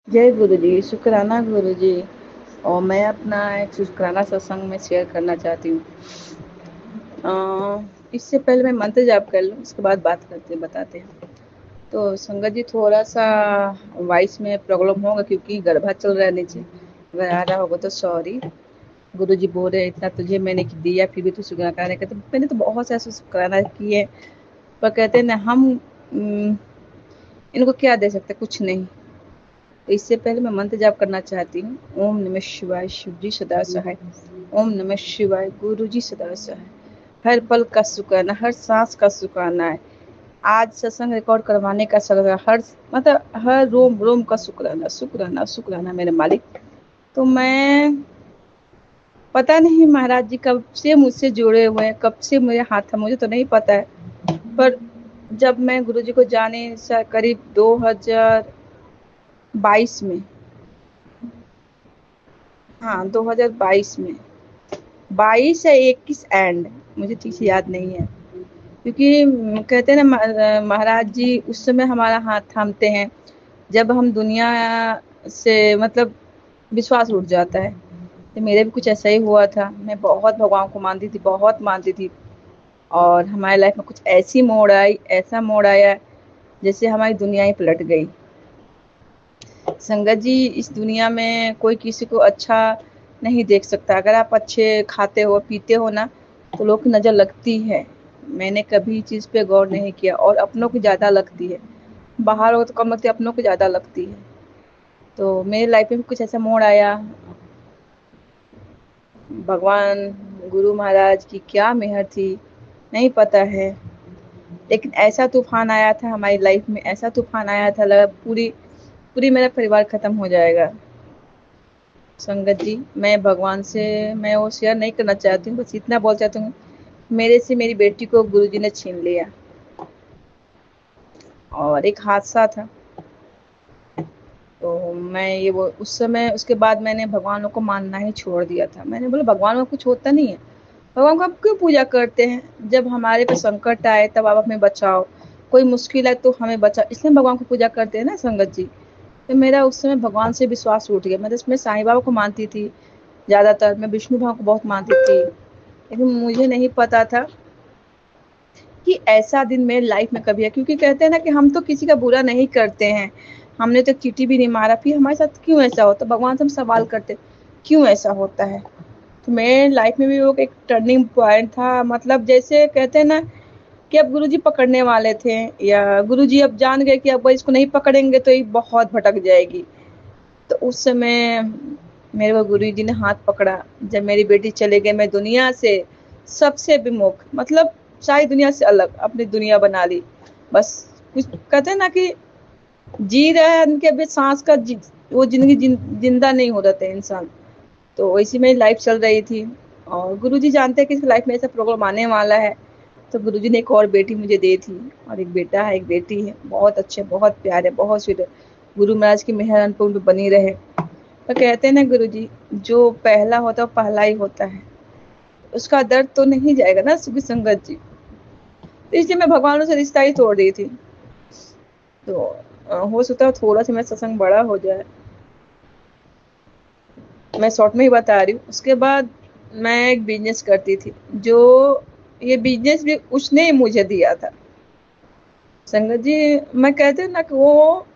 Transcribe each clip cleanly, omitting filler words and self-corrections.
जय गुरु जी, शुक्राना गुरु जी। और मैं अपना एक शुक्राना सत्संग में शेयर करना चाहती हूँ। इससे पहले मैं मंत्र जाप कर लूँ, उसके बाद बात करते बताते हैं। तो संगत जी, थोड़ा सा वॉइस में प्रॉब्लम होगा क्योंकि गरबा चल रहा है नीचे। अगर आ रहा होगा तो सॉरी। गुरु जी बोल रहे इतना तुझे मैंने दिया फिर भी तू शुक्राना कहते। मैंने तो बहुत से ऐसे शुक्राना किए, पर कहते हैं ना हम इनको क्या दे सकते, कुछ नहीं। तो इससे पहले मैं मंत्र जाप करना चाहती हूँ। ओम नमः शिवाय, शिव जी सदा सहाय। ओम नमः शिवाय, गुरु जी सदा सहाय। हर पल का शुक्राना, हर सांस का शुक्राना है। आज सत्संग रिकॉर्ड करवाने का शुक्राना, हर मतलब हर रोम रोम का शुक्राना, शुक्राना शुक्राना मेरे मालिक। तो मैं पता नहीं महाराज जी कब से मुझसे जुड़े हुए हैं, कब से मेरे हाथ है मुझे तो नहीं पता है। पर जब मैं गुरु जी को जाने करीब 2022 में, हाँ 2022 में, 22 या 21 एंड, मुझे ठीक से याद नहीं है। क्योंकि कहते हैं ना महाराज जी उस समय हमारा हाथ थामते हैं जब हम दुनिया से मतलब विश्वास उठ जाता है। तो मेरे भी कुछ ऐसा ही हुआ था। मैं बहुत भगवान को मानती थी, बहुत मानती थी। और हमारी लाइफ में कुछ ऐसी मोड़ आई, ऐसा मोड़ आया जैसे हमारी दुनिया ही पलट गई। संगत जी, इस दुनिया में कोई किसी को अच्छा नहीं देख सकता। अगर आप अच्छे खाते हो पीते हो ना तो लोग की नज़र लगती है। मैंने कभी चीज़ पे गौर नहीं किया और अपनों की ज़्यादा लगती है। बाहर हो तो कम लगती है, अपनों को ज़्यादा लगती है। तो मेरी लाइफ में भी कुछ ऐसा मोड़ आया। भगवान गुरु महाराज की क्या मेहर थी नहीं पता है, लेकिन ऐसा तूफान आया था हमारी लाइफ में, ऐसा तूफान आया था लगा पूरी पूरी मेरा परिवार खत्म हो जाएगा। संगत जी, मैं भगवान से मैं वो शेयर नहीं करना चाहती हूँ, बस इतना बोल चाहती हूँ मेरे से मेरी बेटी को गुरुजी ने छीन लिया। और एक हादसा था। तो मैं ये वो उस समय उसके बाद मैंने भगवानों को मानना ही छोड़ दिया था। मैंने बोला भगवान में कुछ होता नहीं है, भगवान को आप क्यों पूजा करते हैं। जब हमारे पे संकट आए तब आप हमें बचाओ, कोई मुश्किल है तो हमें बचाओ, इसलिए भगवान को पूजा करते हैं ना संगत जी। तो मेरा उस समय भगवान से विश्वास उठ गया। मैं तो इसमें साईं बाबा को मानती थी ज़्यादातर, मैं विष्णु भगवान को बहुत मानती थी। लेकिन मुझे नहीं पता था कि ऐसा दिन मेरे लाइफ में कभी है। क्योंकि कहते हैं ना कि हम तो किसी का बुरा नहीं करते हैं, हमने तो चीटी भी नहीं मारा, फिर हमारे साथ क्यों ऐसा होता। भगवान से हम सवाल करते क्यों ऐसा होता है। तो मेरे लाइफ में भी वो एक टर्निंग पॉइंट था। मतलब जैसे कहते हैं ना कि अब गुरुजी पकड़ने वाले थे, या गुरुजी अब जान गए कि अब इसको नहीं पकड़ेंगे तो ये बहुत भटक जाएगी। तो उस समय मेरे को गुरुजी ने हाथ पकड़ा। जब मेरी बेटी चले गए, मैं दुनिया से सबसे विमुख, मतलब सारी दुनिया से अलग अपनी दुनिया बना ली। बस कुछ कहते हैं ना कि जी रहे हैं उनके अभी सांस का वो जिंदगी जिंदा नहीं हो रहा था इंसान। तो वैसी मेरी लाइफ चल रही थी। और गुरुजी जानते हैं कि इस लाइफ में ऐसा प्रॉब्लम आने वाला है। तो गुरुजी ने एक और बेटी मुझे दी थी, और एक बेटा है, एक बेटी है। बहुत अच्छे, बहुत प्यारे, बहुत स्वीट। गुरु महाराज की मेहर उन पर बनी रहे। तो कहते हैं ना गुरुजी, जो पहला होता है वो पहला ही होता है, उसका दर्द तो नहीं जाएगा ना सुखी संगत जी। तो इसलिए मैं भगवानों से रिश्ता ही तोड़ रही थी। तो हो सकता है थोड़ा सा मेरा सत्संग बड़ा हो जाए, मैं शॉर्ट में ही बता रही हूँ। उसके बाद मैं एक बिजनेस करती थी, जो ये बिजनेस भी उसने ही मुझे दिया था। संगत जी, मैं कहते हैं ना कि वो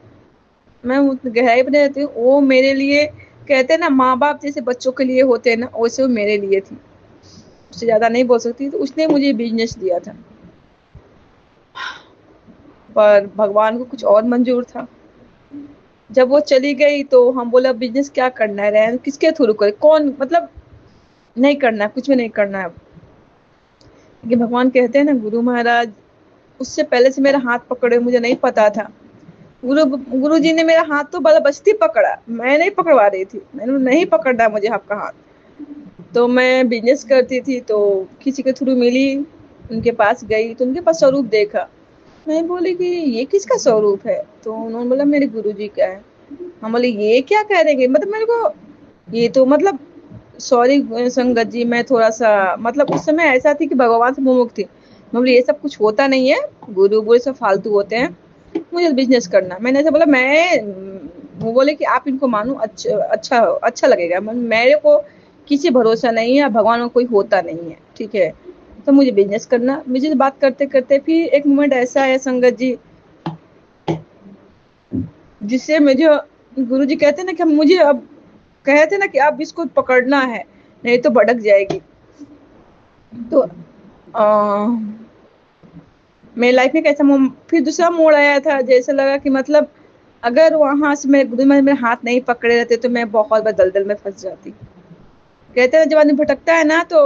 मैं गहराई बने रहती हूँ, वो मेरे लिए कहते हैं ना माँ बाप जैसे बच्चों के लिए होते हैं ना, वैसे वो मेरे लिए थी। उससे ज्यादा नहीं बोल सकती। तो उसने मुझे बिजनेस दिया था, पर भगवान को कुछ और मंजूर था। जब वो चली गई तो हम बोला बिजनेस क्या करना है, रहन किसके थ्रू करे, कौन मतलब नहीं करना है, कुछ भी नहीं करना है। लेकिन भगवान कहते हैं ना, गुरु महाराज उससे पहले से मेरा हाथ पकड़े, मुझे नहीं पता था। गुरु जी ने मेरा हाथ तो बड़ा बस्ती पकड़ा, मैं नहीं पकड़वा रही थी। मैंने नहीं पकड़ना मुझे आपका हाथ। तो मैं बिजनेस करती थी, तो किसी के थ्रू मिली, उनके पास गई तो उनके पास स्वरूप देखा। मैं बोली कि ये किसका स्वरूप है। तो उन्होंने बोला मेरे गुरु जी का है। हम बोले ये क्या कह रहे हैं, मतलब मेरे को ये तो मतलब सॉरी संगत जी, मैं थोड़ा सा मतलब उस समय ऐसा थी कि भगवान से मुमुख थी। मैं बोली ये सब कुछ होता नहीं है, गुरु बुरे सब फालतू होते हैं, मुझे बिजनेस करना। मैंने ऐसा बोला, मैं वो बोले कि आप इनको मानो, अच्छा अच्छा अच्छा लगेगा। मेरे को किसी भरोसा नहीं है, भगवान को कोई होता नहीं है, ठीक है। तो मुझे बिजनेस करना, मुझे बात करते करते फिर एक मोमेंट ऐसा है संगत जी, जिससे मुझे गुरु जी कहते ना कि मुझे अब कहते ना कि अब इसको पकड़ना है, नहीं तो भटक जाएगी। तो मेरी लाइफ में कैसा फिर दूसरा मोड़ आया था, जैसे लगा कि मतलब अगर वहां से मेरे गुरु मेरे हाथ नहीं पकड़े रहते तो मैं बहुत बड़ा दलदल में फंस जाती। कहते हैं जब आदमी भटकता है ना तो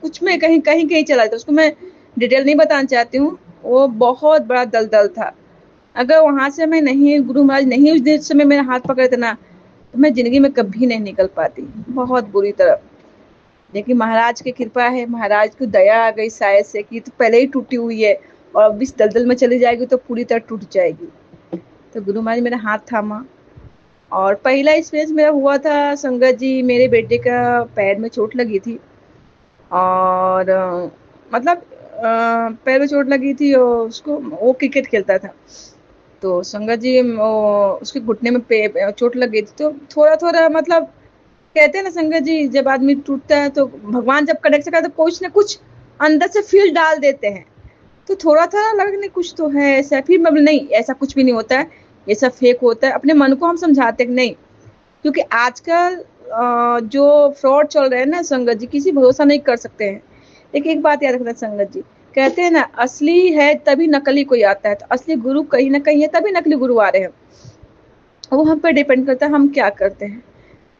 कुछ में कहीं कहीं कहीं चला जाता है, उसको मैं डिटेल नहीं बताना चाहती हूँ। वो बहुत बड़ा दलदल था। अगर वहां से मैं नहीं, गुरु महाराज नहीं उस दिन समय मेरे हाथ पकड़े थे ना, तो मैं जिंदगी में कभी नहीं निकल पाती, बहुत बुरी तरह। लेकिन महाराज की कृपा है, महाराज की दया आ गई शायद से कि तो पहले ही टूटी हुई है और अब इस दलदल में चली जाएगी तो पूरी तरह टूट जाएगी। तो गुरु महाराज मेरा हाथ थामा। और पहला एक्सपीरियंस मेरा हुआ था संगत जी, मेरे बेटे का पैर में चोट लगी थी। और मतलब पैर में चोट लगी थी और उसको, वो क्रिकेट खेलता था। तो संगत जी उसके घुटने में चोट लग गई थी। तो थोड़ा थोड़ा मतलब कहते हैं ना संगत जी, जब आदमी टूटता है तो भगवान जब कनेक्ट करता है तो कुछ ना कुछ अंदर से फील डाल देते हैं। तो थोड़ा था लगा नहीं कुछ तो है ऐसा, फिर मतलब नहीं ऐसा कुछ भी नहीं होता है, ये सब फेक होता है। अपने मन को हम समझाते हैं कि नहीं, क्योंकि आजकल जो फ्रॉड चल रहे हैं ना संगत जी, किसी भरोसा नहीं कर सकते हैं। लेकिन एक बात याद रखना संगत जी, कहते हैं ना असली है तभी नकली कोई आता है। तो असली गुरु कहीं ना कहीं है तभी नकली गुरु आ रहे हैं। वो हम पे डिपेंड करता है हम क्या करते हैं।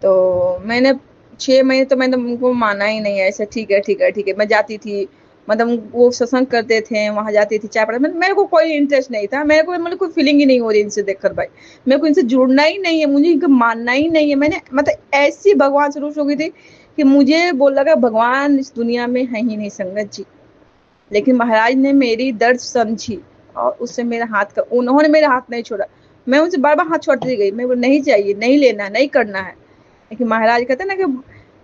तो मैंने 6 महीने तो मैंने उनको माना ही नहीं है, ऐसे ठीक है ठीक है ठीक है। मैं जाती थी, मतलब वो सत्संग करते थे, वहां जाती थी चाय पड़ा, मेरे को कोई इंटरेस्ट नहीं था, मेरे को मतलब कोई फीलिंग ही नहीं हो रही इनसे देखकर भाई। मेरे को इनसे जुड़ना ही नहीं है, मुझे इनको मानना ही नहीं है। मैंने मतलब ऐसी भगवान से रूठ हो गई थी कि मुझे बोल लगा भगवान इस दुनिया में है ही नहीं संगत जी। लेकिन महाराज ने मेरी दर्द समझी और उससे मेरा हाथ का, उन्होंने मेरा हाथ नहीं छोड़ा। मैं उनसे बार बार हाथ छोड़ती गई, मैं नहीं चाहिए, नहीं लेना, नहीं करना है। लेकिन महाराज कहते हैं ना कि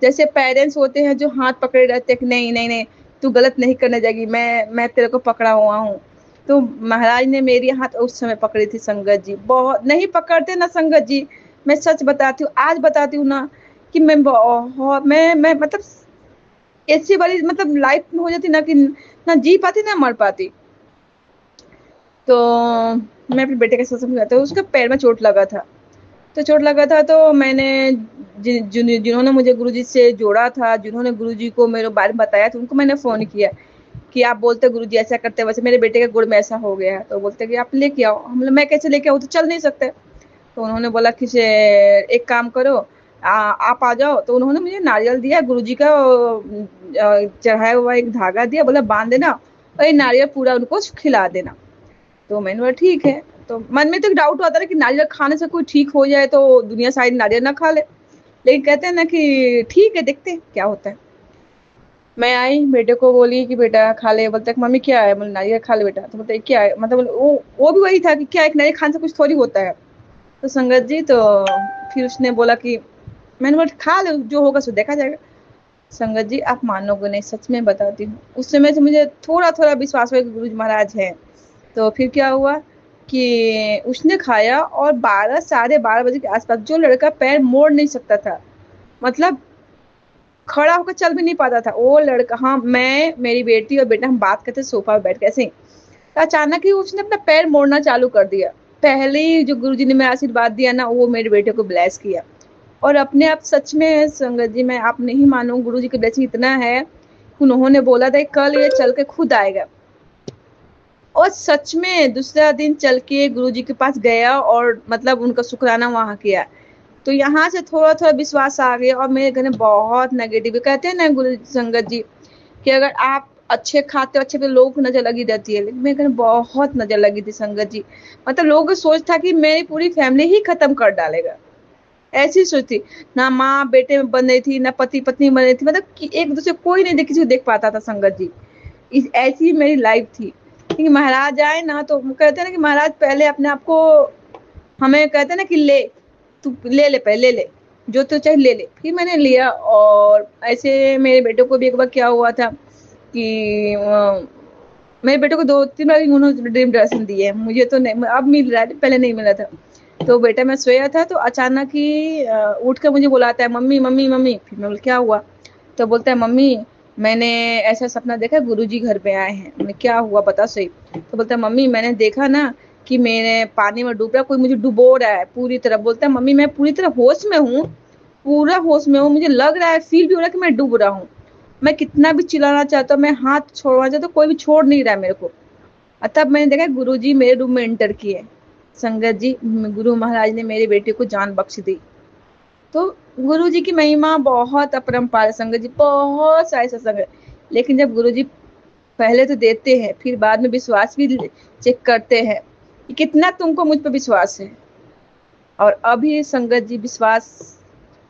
जैसे पेरेंट्स होते हैं जो हाथ पकड़े रहते हैं कि नहीं नहीं नहीं, तू गलत नहीं करने जाएगी, मैं तेरे को पकड़ा हुआ हूँ। तो महाराज ने मेरी हाथ उस समय पकड़ी थी संगत जी, बहुत नहीं पकड़ते ना संगत जी। मैं सच बताती हूँ, आज बताती हूँ ना कि मैं बहुत मैं मतलब ऐसी बड़ी मतलब लाइफ में हो जाती ना कि ना जी पाती ना मर पाती। तो मैं अपने बेटे के साथ समझ तो उसके पैर में चोट लगा था। तो चोट लगा था तो मैंने जिन्होंने मुझे गुरुजी से जोड़ा था, जिन्होंने गुरुजी को मेरे बारे में बताया था, उनको मैंने फोन किया कि आप बोलते गुरुजी ऐसा करते, वैसे मेरे बेटे के गुड़ में ऐसा हो गया है। तो बोलते कि आप लेके आओ। हम मैं कैसे लेके आऊँ, तो चल नहीं सकते। तो उन्होंने बोला कि एक काम करो, आप आ जाओ। तो उन्होंने मुझे नारियल दिया, गुरुजी का चढ़ाया हुआ एक धागा दिया, बोला बांध देना और ये नारियल पूरा उनको खिला देना। तो मैंने बोला ठीक है। तो मन में तो एक डाउट आता है कि नारियल खाने से कोई ठीक हो जाए तो दुनिया सारी नारियल ना खा ले। लेकिन कहते हैं ना कि ठीक है, देखते हैं क्या होता है। मैं आई, बेटे को बोली कि बेटा खा ले। बोलता है मम्मी क्या है, बोले नारियल खा ले बेटा। तो बोलते क्या है, मतलब वो भी वही था कि क्या एक नारियल खाने से कुछ थोड़ी होता है। तो संगत जी, तो फिर उसने बोला कि, मैंने बोला खा ले, जो होगा सो देखा जाएगा। संगत जी आप मानोगे नहीं, सच में बताती हूँ, उस समय से मुझे थोड़ा थोड़ा विश्वास हुआ कि गुरु महाराज है। तो फिर क्या हुआ कि उसने खाया और 12 साढ़े 12 बजे के आसपास, जो लड़का पैर मोड़ नहीं सकता था, मतलब खड़ा होकर चल भी नहीं पाता था, वो लड़का, हाँ मैं मेरी बेटी और बेटा हम बात करते सोफा पर बैठ के ऐसे ही, तो अचानक ही उसने अपना पैर मोड़ना चालू कर दिया। पहले ही जो गुरुजी ने मेरा आशीर्वाद दिया ना, वो मेरे बेटे को ब्लेस किया। और अपने आप सच में संगत जी, मैं आप नहीं मानो, गुरुजी की ब्लेसिंग इतना है, उन्होंने बोला था कल ये चल के खुद आएगा। और सच में दूसरा दिन चल के गुरुजी के पास गया और मतलब उनका शुक्राना वहां किया। तो यहाँ से थोड़ा थोड़ा विश्वास आ गया। और मेरे घर में बहुत नेगेटिव, कहते हैं ना गुरु संगत जी कि अगर आप अच्छे खाते हो, अच्छे पे लोगों को नजर लगी रहती है, लेकिन मेरे घर में बहुत नजर लगी थी संगत जी। मतलब लोगों को सोच था कि मेरी पूरी फैमिली ही खत्म कर डालेगा, ऐसी सोच थी। ना माँ बेटे में बन रही थी, ना पति पत्नी बन रही थी, मतलब कि एक दूसरे कोई नहीं किसी को देख पाता था संगत जी। ऐसी मेरी लाइफ थी। कि महाराज आए ना तो कहते हैं ना कि महाराज पहले अपने आप को, हमें कहते हैं ना कि ले, तू ले ले, पहले ले ले, जो तो चाहे ले ले। फिर मैंने लिया। और ऐसे मेरे बेटे को भी एक बार क्या हुआ था कि मेरे बेटे को 2 3 बार उन्होंने ड्रीम दर्शन दिए, मुझे तो नहीं अब मिल रहा है, पहले नहीं मिला था। तो बेटा मैं सोया था तो अचानक ही उठ कर मुझे बुलाता है, मम्मी मम्मी मम्मी। फिर मैं बोला क्या हुआ? तो बोलता है मम्मी मैंने ऐसा सपना देखा, गुरुजी घर पे आए हैं। मैं क्या हुआ बता सही। तो बोलता है मम्मी मैंने देखा ना कि मैंने पानी में डूब रहा, कोई मुझे डुबो रहा है पूरी तरह। बोलता है मम्मी मैं पूरी तरह होश में हूँ, पूरा होश में हूँ, मुझे लग रहा है, फील भी हो रहा है कि मैं डूब रहा हूँ। मैं कितना भी चिल्लाना चाहता हूँ, मैं हाथ छोड़ना चाहता हूँ, कोई भी छोड़ नहीं रहा है मेरे को। तब मैंने देखा गुरुजी मेरे रूम में एंटर किए। संगत जी गुरु महाराज ने मेरे बेटे को जान बख्श दी। तो गुरु जी की महिमा बहुत अपरंपार है संगत जी, बहुत सारे सत्संग है। लेकिन जब गुरु जी पहले तो देते हैं, फिर बाद में विश्वास भी चेक करते हैं कि कितना तुमको मुझ पर विश्वास है। और अभी संगत जी विश्वास,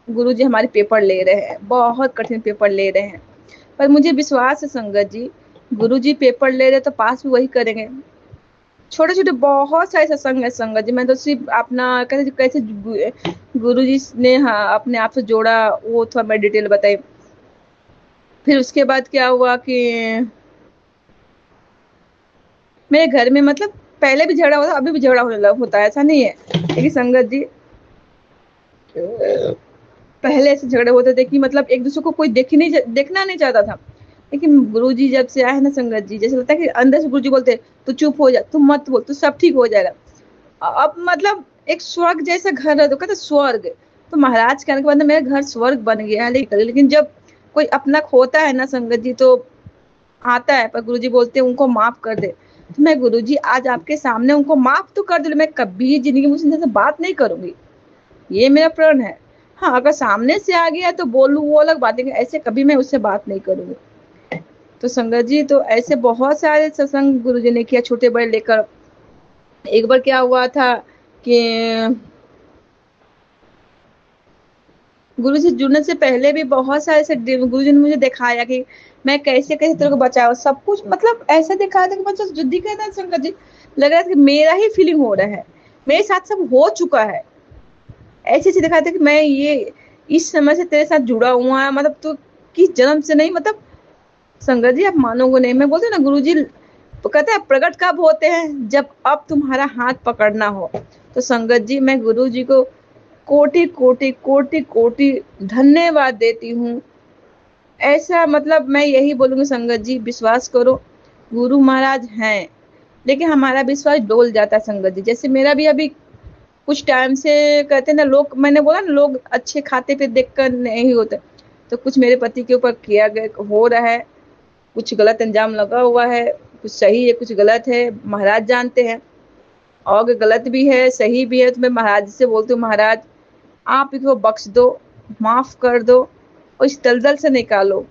गुरु जी हमारे पेपर ले रहे हैं, बहुत कठिन पेपर ले रहे हैं, पर मुझे विश्वास है संगत जी, गुरु जी पेपर ले रहे तो पास भी वही करेंगे। छोटे छोटे बहुत सारे सत्संग है संगत जी, मैं तो सिर्फ अपना कैसे कैसे गुरु जी ने हाँ अपने आप से जोड़ा वो थोड़ा मैं डिटेल बताई। फिर उसके बाद क्या हुआ कि मेरे घर में मतलब पहले भी झगड़ा होता, अभी भी झगड़ा होने लगा होता है, ऐसा नहीं है। लेकिन संगत जी पहले ऐसे झगड़े होते थे कि मतलब एक दूसरे को कोई देखना नहीं चाहता था। लेकिन गुरुजी जब से आए ना संगत जी, जैसे लगता है कि अंदर से गुरुजी बोलते तू चुप हो जा, तू मत बोल, तू सब ठीक हो जाएगा। अब मतलब एक स्वर्ग जैसा घर है, तो कहते स्वर्ग। तो महाराज कहने के बाद मेरा घर स्वर्ग बन गया है। लेकिन जब कोई अपना खोता है ना संगत जी तो आता है, पर गुरुजी बोलते हैं उनको माफ कर दे। तो मैं गुरुजी आज आपके सामने उनको माफ तो कर दे, मैं कभी जिंदगी में उससे बात नहीं करूंगी, ये मेरा प्रण है। हाँ अगर सामने से आ गया तो बोलूं वो अलग बात है, ऐसे कभी मैं उससे बात नहीं करूंगी। तो संगत जी तो ऐसे बहुत सारे सत्संग गुरुजी ने किया, छोटे बड़े लेकर। एक बार क्या हुआ था कि गुरु से जुड़ने से पहले भी बहुत सारे ऐसे गुरुजी ने मुझे दिखाया कि मैं कैसे कैसे तेरे को बचाऊं, सब कुछ मतलब ऐसा दिखाया था कि मतलब जुद्दी कहना संगत जी, लग रहा था कि मेरा ही फीलिंग हो रहा है, मेरे साथ सब हो चुका है। ऐसे ऐसे दिखाया था कि मैं ये इस समय से तेरे साथ जुड़ा हुआ है, मतलब तू किस जन्म से नहीं, मतलब संगत जी आप मानोगे नहीं, मैं बोलती हूँ ना गुरुजी तो कहते हैं प्रकट कब होते हैं, जब अब तुम्हारा हाथ पकड़ना हो। तो संगत जी मैं गुरु जी को कोटि कोटि कोटि कोटि धन्यवाद देती हूँ। ऐसा मतलब मैं यही बोलूंगी संगत जी, विश्वास करो गुरु महाराज हैं, लेकिन हमारा विश्वास डोल जाता है संगत जी। जैसे मेरा भी अभी कुछ टाइम से कहते हैं ना लोग, मैंने बोला ना लोग अच्छे खाते पे देखकर नहीं होते, तो कुछ मेरे पति के ऊपर किया गया हो रहा है, कुछ गलत अंजाम लगा हुआ है, कुछ सही है कुछ गलत है, महाराज जानते हैं। और गलत भी है सही भी है तो मैं महाराज से बोलती हूँ महाराज आप इसको बख्श दो, माफ कर दो और इस दलदल से निकालो।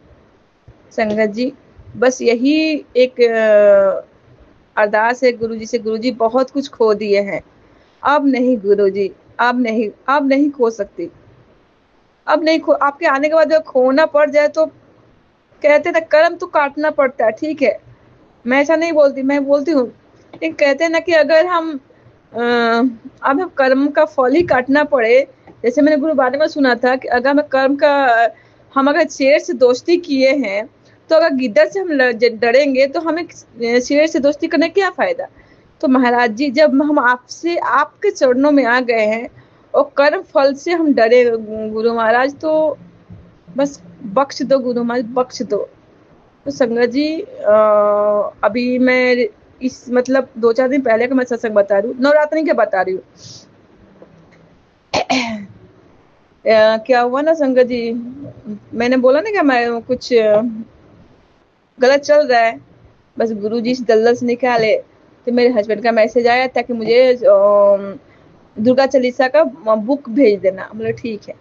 संगत जी बस यही एक अरदास है गुरु जी से, गुरु जी बहुत कुछ खो दिए हैं, अब नहीं गुरु जी, अब नहीं खो सकती, अब नहीं खो, आपके आने के बाद जब खोना पड़ जाए तो कहते ना कर्म तो काटना पड़ता है, ठीक है मैं ऐसा नहीं बोलती, मैं बोलती हूँ लेकिन कहते हैं ना कि अगर हम अब हम कर्म का फल ही काटना पड़े, जैसे मैंने गुरु बारे में सुना था कि अगर हम अगर शेर से दोस्ती किए हैं, तो अगर गिद्दड़ से हम डरेंगे तो हमें शेर से दोस्ती करने क्या फायदा। तो महाराज जी जब हम आपसे आपके चरणों में आ गए हैं और कर्म फल से हम डरे गुरु महाराज, तो बस बख्श दो गुरु महाराज बख्श दो। तो संगत जी अभी मैं इस मतलब 2-4 दिन पहले का मैं सत्संग बता रही हूँ, नवरात्रि के बता रही हूँ। क्या हुआ ना संगत जी, मैंने बोला ना कि मैं कुछ गलत चल रहा है, बस गुरु जी इस दलदल से निकाले। तो मेरे हस्बैंड का मैसेज आया था कि मुझे दुर्गा चालीसा का बुक भेज देना, बोले ठीक है।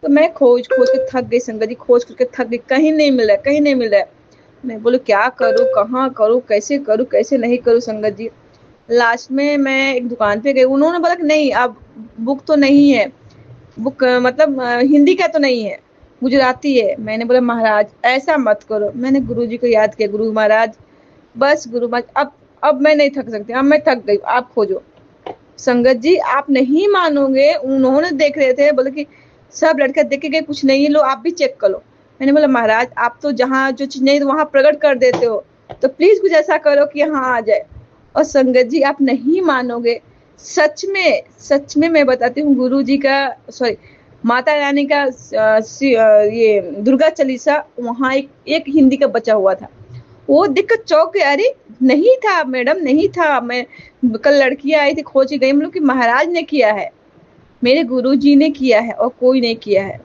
तो मैं खोज खोज के थक गई संगत जी, खोज करके थक गई, कहीं नहीं मिला कहीं नहीं मिला। मैं बोलूँ क्या करूँ कहाँ करूँ कैसे नहीं करूँ संगत जी। लास्ट में मैं एक दुकान पे गई, उन्होंने बोला कि नहीं अब बुक तो नहीं है, बुक मतलब हिंदी का तो नहीं है, गुजराती है। मैंने बोला महाराज ऐसा मत करो, मैंने गुरु जी को याद किया, गुरु महाराज बस गुरु महाराज अब मैं नहीं थक सकती, अब मैं थक गई, आप खोजो। संगत जी आप नहीं मानोगे, उन्होंने देख रहे थे, बोले कि सब लड़के देख के गए कुछ नहीं है, लो आप भी चेक कर लो। मैंने बोला महाराज आप तो जहाँ जो चीज नहीं तो वहां प्रकट कर देते हो, तो प्लीज कुछ ऐसा करो कि यहाँ आ जाए। और संगत जी आप नहीं मानोगे, सच में मैं बताती हूँ, गुरु जी का, सॉरी, माता रानी का ये दुर्गा चालीसा वहाँ एक हिंदी का बचा हुआ था। वो देखकर चौंक गए, अरे नहीं था मैडम, नहीं था। मैं कल लड़कियां आई थी खोज के गई, हम लोग कि महाराज ने किया है, मेरे गुरु जी ने किया है और कोई नहीं किया है।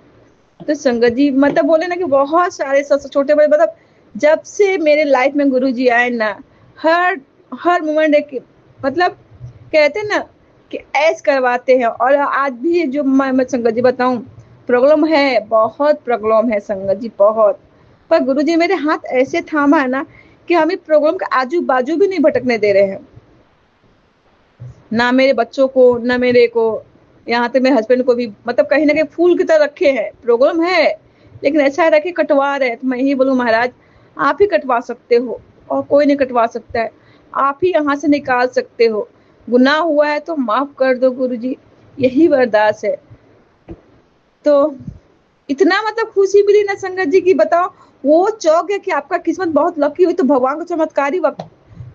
तो संगत जी मतलब बोले ना कि बहुत सारे छोटे बड़े, मतलब जब से मेरे लाइफ में गुरु जी आए ना, हर हर मोमेंट एक, मतलब कहते हैं ना कि ऐश करवाते हैं। और आज भी जो मैं संगत जी बताऊं, प्रॉब्लम है, बहुत प्रॉब्लम है संगत जी, बहुत। पर गुरु जी मेरे हाथ ऐसे थामा है ना कि हमें प्रॉब्लम के आजू बाजू भी नहीं भटकने दे रहे हैं, ना मेरे बच्चों को, ना मेरे को, यहाँ तक मेरे हस्बैंड को भी, मतलब कहीं ना कहीं फूल की तरह रखे हैं। प्रॉब्लम है लेकिन ऐसा रखे कटवा रहे, तो मैं यही बोलूँ महाराज, आप ही कटवा सकते हो और कोई नहीं कटवा सकता है। आप ही यहाँ से निकाल सकते हो। गुनाह हुआ है तो माफ कर दो गुरु जी, यही बर्दाश्त है। तो इतना मतलब खुशी मिली ना संगत जी की बताओ। वो चौक है कि आपका किस्मत बहुत लकी हुई, तो भगवान का चमत्कारी वक्त,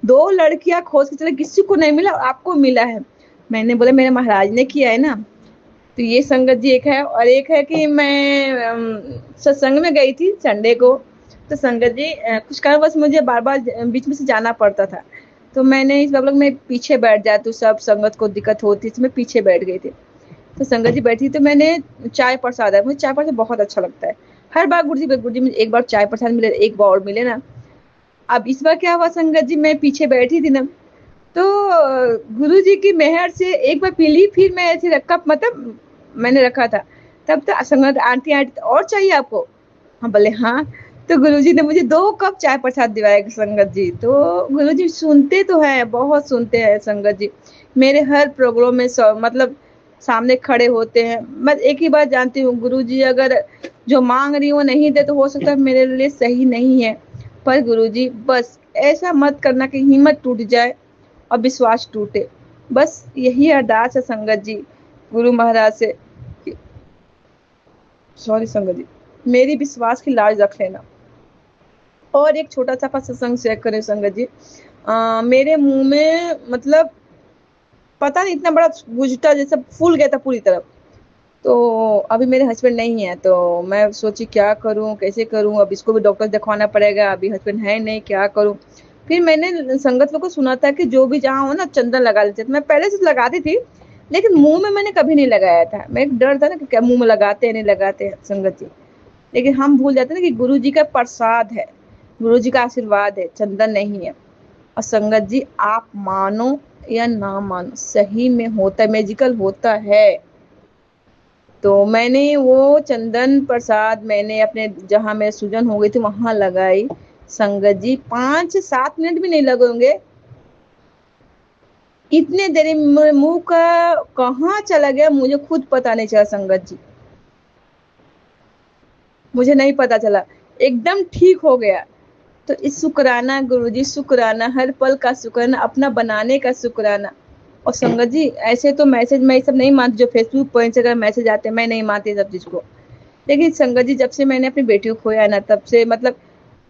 2 लड़कियां खोज के चले, किसी को नहीं मिला और आपको मिला है। मैंने बोला मेरे महाराज ने किया है ना। तो ये संगत जी एक है, और एक है कि मैं सत्संग में गई थी संडे को। तो संगत जी कुछ कारणवश मुझे बार बार बीच में से जाना पड़ता था, तो मैंने इस मतलब मैं पीछे बैठ जाती हूँ, सब संगत को दिक्कत होती है, तो मैं पीछे बैठ गई थी। तो संगत जी बैठी तो मैंने चाय प्रसाद है, मुझे चाय प्रसाद बहुत अच्छा लगता है। हर बार गुरु जी मुझे एक बार चाय प्रसाद मिले, एक बार और मिले ना। अब इस बार क्या हुआ संगत जी, मैं पीछे बैठी थी ना, तो गुरु जी की मेहर से एक बार पी ली, फिर मैं ऐसे रखा, मतलब मैंने रखा था। तब तो संगत आंटी आंटी और चाहिए आपको, हाँ बोले हाँ। तो गुरुजी ने मुझे 2 कप चाय प्रसाद दिवाया संगत जी। तो गुरुजी सुनते तो है, बहुत सुनते हैं संगत जी, मेरे हर प्रोग्राम में मतलब सामने खड़े होते हैं। मैं एक ही बात जानती हूँ, गुरुजी अगर जो मांग रही वो नहीं दे तो हो सकता है मेरे लिए सही नहीं है, पर गुरुजी बस ऐसा मत करना कि हिम्मत टूट जाए और विश्वास टूटे। बस यही अरदास है संगत जी गुरु महाराज से, सॉरी संगत जी, मेरी विश्वास की लाज रख लेना। और एक छोटा सा सत्संग शेयर करें संगत जी, मेरे मुंह में मतलब पता नहीं इतना बड़ा गुजटा जैसा फूल गया था पूरी तरफ। तो अभी मेरे हस्बैंड नहीं है, तो मैं सोची क्या करूं, कैसे करूं, अब इसको भी डॉक्टर दिखवाना पड़ेगा, अभी हस्बैंड है नहीं, क्या करूं। फिर मैंने संगत लोग को सुना था कि जो भी जहाँ हो ना चंदन लगा लेते, तो मैं पहले से लगाती थी, लेकिन मुंह में मैंने कभी नहीं लगाया था। मैं एक डर था ना कि क्या मुंह में लगाते हैं नहीं लगाते हैं संगत जी। लेकिन हम भूल जाते हैं ना कि गुरु जी का प्रसाद है, गुरु जी का आशीर्वाद है, चंदन नहीं है। और संगत जी आप मानो या ना मानो, सही में होता है, मैजिकल होता है। तो मैंने वो चंदन प्रसाद मैंने अपने जहां मैं सूजन हो गई थी वहां लगाई। संगत जी 5-7 मिनट भी नहीं लगे होंगे, इतने देर में मुंह का कहाँ चला गया मुझे खुद पता नहीं चला संगत जी, मुझे नहीं पता चला, एकदम ठीक हो गया। तो इस शुक्राना गुरुजी, शुक्राना, हर पल का शुक्राना, अपना बनाने का शुक्राना। और संगत जी ऐसे तो मैसेज मैं सब नहीं मानती, जो फेसबुक पर इंस्टाग्राम मैसेज आते हैं मैं नहीं मानती सब चीज को। लेकिन संगत जी जब से मैंने अपनी बेटी को खोया ना, तब से मतलब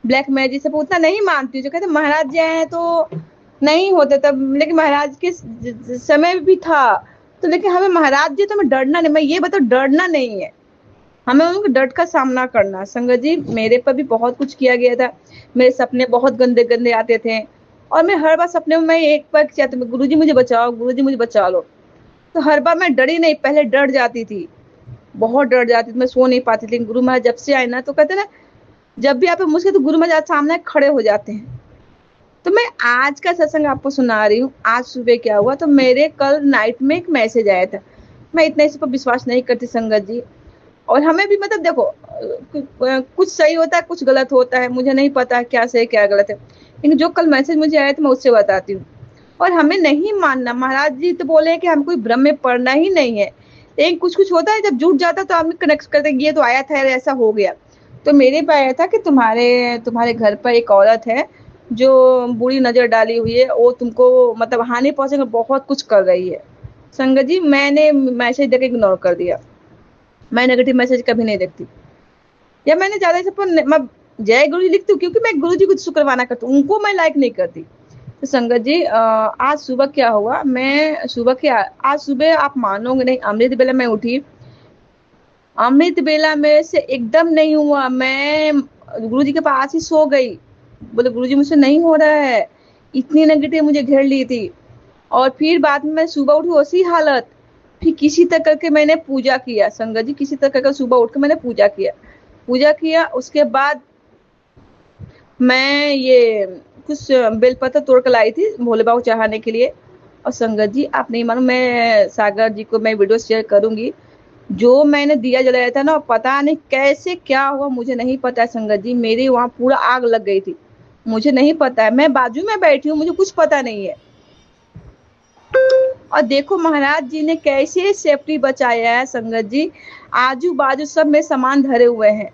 ब्लैक मैजिक सब उतना नहीं मानती हूँ। जो कहते महाराज जी आए हैं तो नहीं होते तब, लेकिन महाराज के समय भी था। तो लेकिन हमें महाराज जी तो हमें डरना नहीं, मैं ये बताऊँ डरना नहीं है, हमें उनको डट का सामना करना। संगत जी मेरे पर भी बहुत कुछ किया गया था, मेरे सपने बहुत गंदे गंदे आते थे, और मैं हर बार सपने में मैं एक बार चाहती हूँ गुरु जी मुझे बचाओ, गुरु जी मुझे बचा लो। तो हर बार मैं डरी नहीं, पहले डर जाती थी, बहुत डर जाती थी, मैं सो नहीं पाती थी। लेकिन गुरु महाराज जब से आए ना, तो कहते ना जब भी आप मुश्किल तो गुरु महाराज सामने खड़े हो जाते हैं। तो मैं आज का सत्संग आपको सुना रही हूँ। आज सुबह क्या हुआ, तो मेरे कल नाइट में एक मैसेज आया था। मैं इतना इस पर विश्वास नहीं करती संगत जी, और हमें भी मतलब देखो कुछ सही होता है कुछ गलत होता है, मुझे नहीं पता क्या सही क्या गलत है, लेकिन जो कल मैसेज मुझे आया था मैं उससे बताती हूँ। और हमें नहीं मानना, महाराज जी तो बोले कि हम कोई भ्रम में पड़ना ही नहीं है, लेकिन कुछ कुछ होता है जब जुट जाता है तो आदमी कनेक्ट करते ये तो आया था ऐसा हो गया। तो मेरे पे आया था कि तुम्हारे तुम्हारे घर पर एक औरत है जो बुरी नजर डाली हुई है, वो तुमको मतलब हानि पहुंचेगा, बहुत कुछ कर रही है। संगत जी मैंने मैसेज देकर इग्नोर कर दिया, मैं नेगेटिव मैसेज कभी नहीं देखती, या मैंने ज्यादा से पर मैं जय गुरु जी लिखती हूँ, क्योंकि मैं गुरु जी को शुक्रवाना करती हूँ, उनको मैं लाइक नहीं करती। तो संगत जी आज सुबह क्या हुआ, मैं सुबह के आज सुबह आप मानोगे नहीं, अमृत बेला में उठी, अमृत बेला में से एकदम नहीं हुआ, मैं गुरुजी के पास ही सो गई। बोले गुरुजी मुझसे नहीं हो रहा है, इतनी नेगेटिव मुझे घेर ली थी। और फिर बाद में मैं सुबह उठी उसी हालत, फिर किसी तरह करके मैंने पूजा किया संगत जी, किसी तरह करके सुबह उठ के मैंने पूजा किया। उसके बाद मैं ये कुछ बेलपत्र तोड़ कर लाई थी भोले बाबा को चढ़ाने के लिए। और संगत जी आप नहीं मानो, मैं सागर जी को मैं वीडियो शेयर करूंगी, जो मैंने दिया जलाया था ना, पता नहीं कैसे क्या हुआ मुझे नहीं पता है संगत जी, मेरी वहां पूरा आग लग गई थी। मुझे नहीं पता है, मैं बाजू में बैठी हूँ, मुझे कुछ पता नहीं है। और देखो महाराज जी ने कैसे सेफ्टी बचाया है संगत जी, आजू बाजू सब में सामान धरे हुए हैं।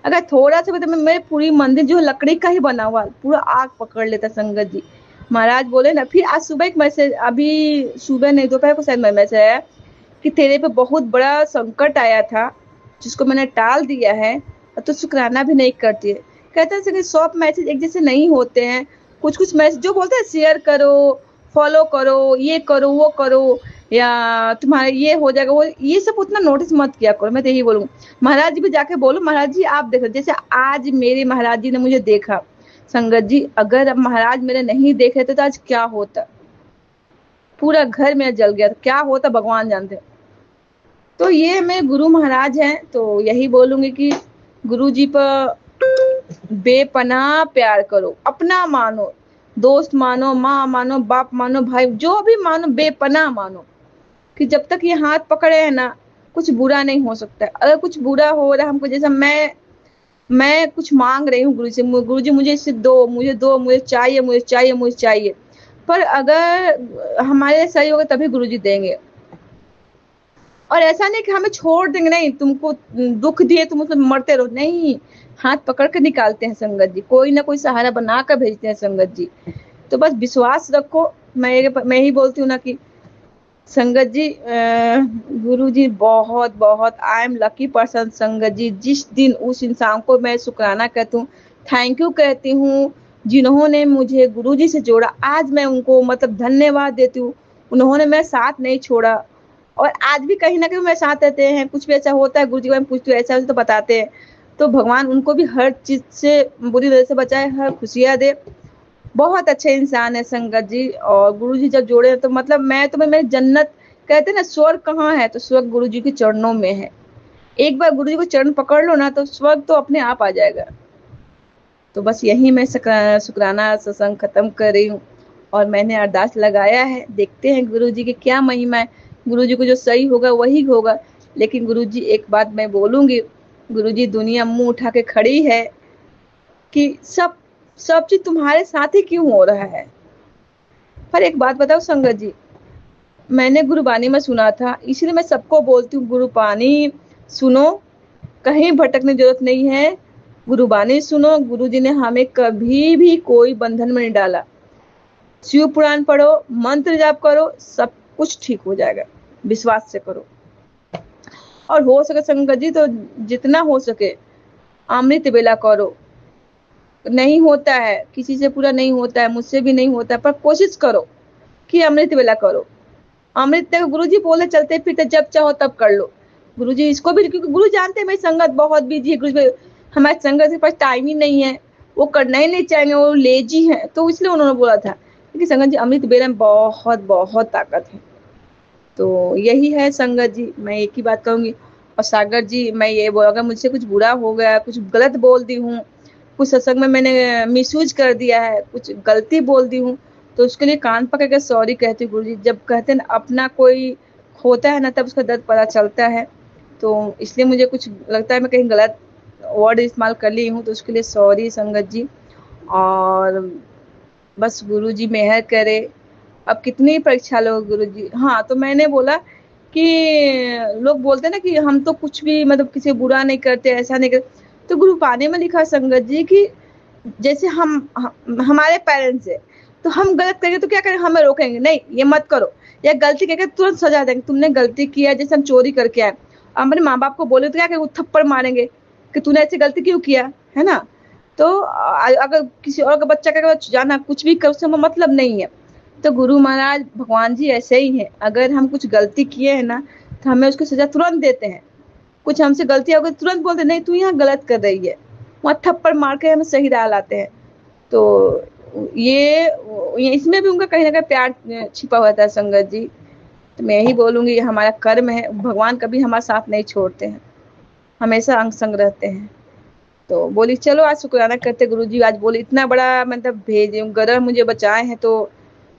अगर थोड़ा सा भी मेरे पूरी मंदिर जो लकड़ी का ही बना हुआ पूरा आग पकड़ लेता संगत जी। महाराज बोले ना, फिर आज सुबह एक मैसेज, अभी सुबह नहीं दोपहर को शायद मैसेज आया कि तेरे पे बहुत बड़ा संकट आया था जिसको मैंने टाल दिया है और तो शुक्राना भी नहीं करती है। कहते हैं सब मैसेज एक जैसे नहीं होते हैं, कुछ कुछ मैसेज जो बोलते हैं शेयर करो, फॉलो करो, ये करो वो करो, या तुम्हारा ये हो जाएगा वो, ये सब उतना नोटिस मत किया करो। मैं तो यही बोलूँ, महाराज जी भी जाके बोलो महाराज जी आप देखो, जैसे आज मेरे महाराज जी ने मुझे देखा संगत जी, अगर महाराज मेरे नहीं देखे तो आज क्या होता, पूरा घर मेरा जल गया, क्या होता भगवान जानते। तो ये मेरे गुरु महाराज हैं, तो यही बोलूंगी कि गुरु जी पर बेपनाह प्यार करो, अपना मानो, दोस्त मानो, माँ मानो, बाप मानो, भाई जो भी मानो, बेपनाह मानो, कि जब तक ये हाथ पकड़े हैं ना कुछ बुरा नहीं हो सकता है। अगर कुछ बुरा हो रहा है हमको, जैसा मैं कुछ मांग रही हूँ गुरु से, गुरु जी मुझे इससे दो, मुझे चाहिए, मुझे चाहिए, पर अगर हमारे सही होगा तभी गुरु जी देंगे। और ऐसा नहीं कि हमें छोड़ देंगे, नहीं तुमको दुख दिए तुम उसमें मरते रहो, नहीं, हाथ पकड़ के निकालते हैं संगत जी, कोई ना कोई सहारा बना कर भेजते हैं संगत जी। तो बस विश्वास रखो, मैं ही बोलती हूँ ना कि संगत जी गुरु जी बहुत बहुत आई एम लकी पर्सन संगत जी, जिस दिन उस इंसान को मैं शुक्राना कहती हूँ, थैंक यू कहती हूँ, जिन्होंने मुझे गुरु जी से जोड़ा, आज मैं उनको मतलब धन्यवाद देती हूँ। उन्होंने मेरा साथ नहीं छोड़ा और आज भी कहीं ना कहीं मेरे साथ रहते हैं। कुछ भी ऐसा होता है गुरु जी को मैं पूछती हूँ, ऐसा तो बताते हैं। तो भगवान उनको भी हर चीज से बुरी तरह से बचाए, हर खुशियां दे। बहुत अच्छे इंसान है संगत जी, और गुरु जी जब जोड़े तो मतलब मैं जन्नत, कहते हैं ना स्वर्ग कहाँ है, तो स्वर्ग गुरु जी के चरणों में है। एक बार गुरु जी को चरण पकड़ लो ना तो स्वर्ग तो अपने आप आ जाएगा। तो बस यही मैं शुक्राना सत्संग खत्म कर रही हूँ, और मैंने अरदास लगाया है, देखते हैं गुरु जी की क्या महिमा है। गुरु जी को जो सही होगा वही होगा। लेकिन गुरु जी एक बात मैं बोलूंगी, गुरु जी दुनिया मुंह उठा के खड़ी है कि सब चीज तुम्हारे साथ ही क्यों हो रहा है। पर एक बात बताओ संगत जी, मैंने गुरुबानी में सुना था, इसलिए मैं सबको बोलती हूँ गुरुबानी सुनो, कहीं भटकने की जरूरत नहीं है, गुरुबानी सुनो। गुरु जी ने हमें कभी भी कोई बंधन में नहीं डाला। शिव पुराण पढ़ो, मंत्र जाप करो, सब कुछ ठीक हो जाएगा, विश्वास से करो। और हो सके संगत जी तो जितना हो सके अमृत बेला करो। नहीं होता है किसी से पूरा नहीं होता है, मुझसे भी नहीं होता है, पर कोशिश करो कि अमृत बेला करो। अमृत गुरु जी बोले चलते फिरते जब चाहो तब कर लो। गुरु जी इसको भी, क्योंकि गुरु जानते हैं मेरी संगत बहुत बिजी है, गुरु हमारी संगत के पास टाइम ही नहीं है, वो करना ही नहीं चाहेंगे, वो लेजी है, तो इसलिए उन्होंने बोला था। क्योंकि संगत जी अमृत बेला में बहुत बहुत ताकत है। तो यही है संगत जी, मैं एक ही बात कहूंगी। और सागर जी मैं ये बोल, अगर मुझसे कुछ बुरा हो गया, कुछ गलत बोल दी हूँ, कुछ सत्संग में मैंने मिसयूज कर दिया है, कुछ गलती बोल दी हूँ, तो उसके लिए कान पकड़ के सॉरी कहती हूँ। गुरु जी जब कहते हैं ना अपना कोई होता है ना तब उसका दर्द पता चलता है, तो इसलिए मुझे कुछ लगता है मैं कहीं गलत वर्ड इस्तेमाल कर ली हूँ, तो उसके लिए सॉरी संगत जी। और बस गुरु जी मेहर करे। अब कितनी परीक्षा लो गुरु जी। हाँ तो मैंने बोला कि लोग बोलते ना कि हम तो कुछ भी मतलब किसी बुरा नहीं करते, ऐसा नहीं करते, तो गुरु पाने में लिखा संगत जी कि जैसे हमारे पेरेंट्स है, तो हम गलत करेंगे तो क्या करें, हमें रोकेंगे नहीं ये मत करो, या गलती करके तुरंत सजा देंगे, तुमने गलती किया, जैसे हम चोरी करके आए, अपने माँ बाप को बोले तो क्या करेंगे, थप्पड़ मारेंगे कि तूने ऐसी गलती क्यों किया, है ना। तो अगर किसी और का बच्चा का जाना कुछ भी कर, उससे मतलब नहीं है। तो गुरु महाराज भगवान जी ऐसे ही हैं, अगर हम कुछ गलती किए हैं ना तो हमें उसकी सजा तुरंत देते हैं। कुछ हमसे गलती हो गई तुरंत बोलते नहीं तू यहाँ गलत कर रही है, वहाँ थप्पड़ मार के हमें सही राह लाते हैं। तो ये इसमें भी उनका कहीं ना कहीं प्यार छिपा हुआ था संगत जी। तो मैं यही बोलूंगी, ये हमारा कर्म है, भगवान कभी हमारा साथ नहीं छोड़ते हैं, हमेशा अंग संग रहते हैं। तो बोली चलो आज शुक्राना करते गुरु जी, आज बोली इतना बड़ा मतलब भेज ग्रह मुझे बचाए हैं, तो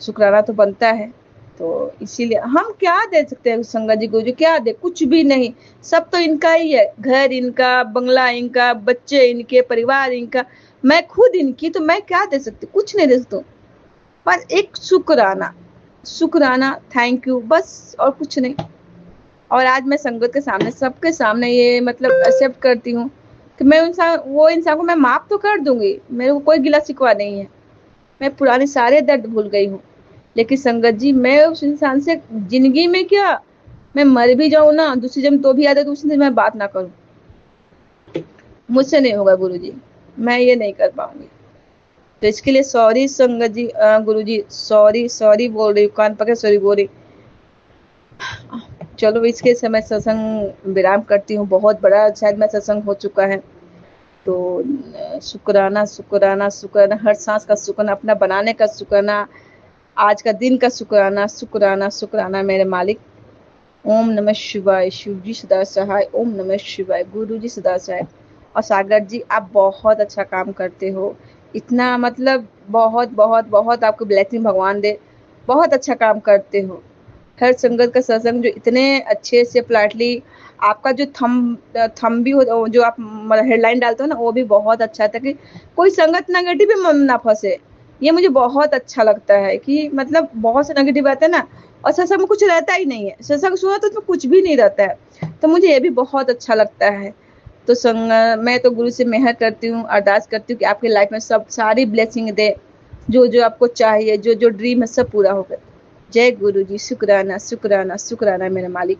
शुक्राना तो बनता है। तो इसीलिए हम क्या दे सकते हैं संगत जी, गुरु जी क्या दे, कुछ भी नहीं। सब तो इनका ही है, घर इनका, बंगला इनका, बच्चे इनके, परिवार इनका, मैं खुद इनकी, तो मैं क्या दे सकती, कुछ नहीं दे सकती। पर एक शुक्राना, शुक्राना, थैंक यू, बस और कुछ नहीं। और आज मैं संगत के सामने, सबके सामने ये मतलब एक्सेप्ट करती हूँ कि मैं इंसान, वो इंसान को मैं माफ तो कर दूंगी, मेरे को कोई गिला शिकवा नहीं है, मैं पुराने सारे दर्द भूल गई हूँ। लेकिन संगत जी मैं उस इंसान से जिंदगी में क्या, मैं मर भी जाऊं ना दूसरी जन्म तो भी याद है, तो उससे मैं बात ना करूं, मुझसे नहीं होगा गुरु जी, मैं ये नहीं कर पाऊंगी। तो इसके लिए सॉरी संगत जी, गुरु जी सॉरी, सॉरी बोल रही हूँ, कान पकड़ सॉरी बोल रही। चलो इसके समय सत्संग विराम करती हूँ, बहुत बड़ा शायद मैं सत्संग हो चुका है। तो शुक्राना, शुक्राना, शुक्राना, हर सांस का शुक्राना, अपना बनाने का शुक्राना, आज का दिन का शुक्राना, शुक्राना, शुक्राना मेरे मालिक। ओम नमः शिवाय, शिव जी सदा सहाय, ओम नमः शिवाय, गुरु जी सदा सहाय। और सागर जी आप बहुत अच्छा काम करते हो, इतना मतलब बहुत बहुत बहुत आपको ब्लेसिंग भगवान दे, बहुत अच्छा काम करते हो। हर संगत का सत्संग जो इतने अच्छे से फ्लैटली, आपका जो थम थम भी हो, जो आप हेडलाइन डालते हो ना, वो भी बहुत अच्छा था कि कोई संगत नेगेटिव में ना फंसे। ये मुझे बहुत अच्छा लगता है कि मतलब बहुत से नेगेटिव आते हैं ना, और सत्संग में कुछ रहता ही नहीं है, सत्संग सुना तो उसमें कुछ भी नहीं रहता है, तो मुझे ये भी बहुत अच्छा लगता है। तो मैं तो गुरु से मेहर करती हूँ, अरदास करती हूँ कि आपकी लाइफ में सब सारी ब्लेसिंग दे, जो जो आपको चाहिए, जो जो ड्रीम है सब पूरा होगा। जय गुरु जी, शुक्राना, शुक्राना, शुक्राना मेरे मालिक।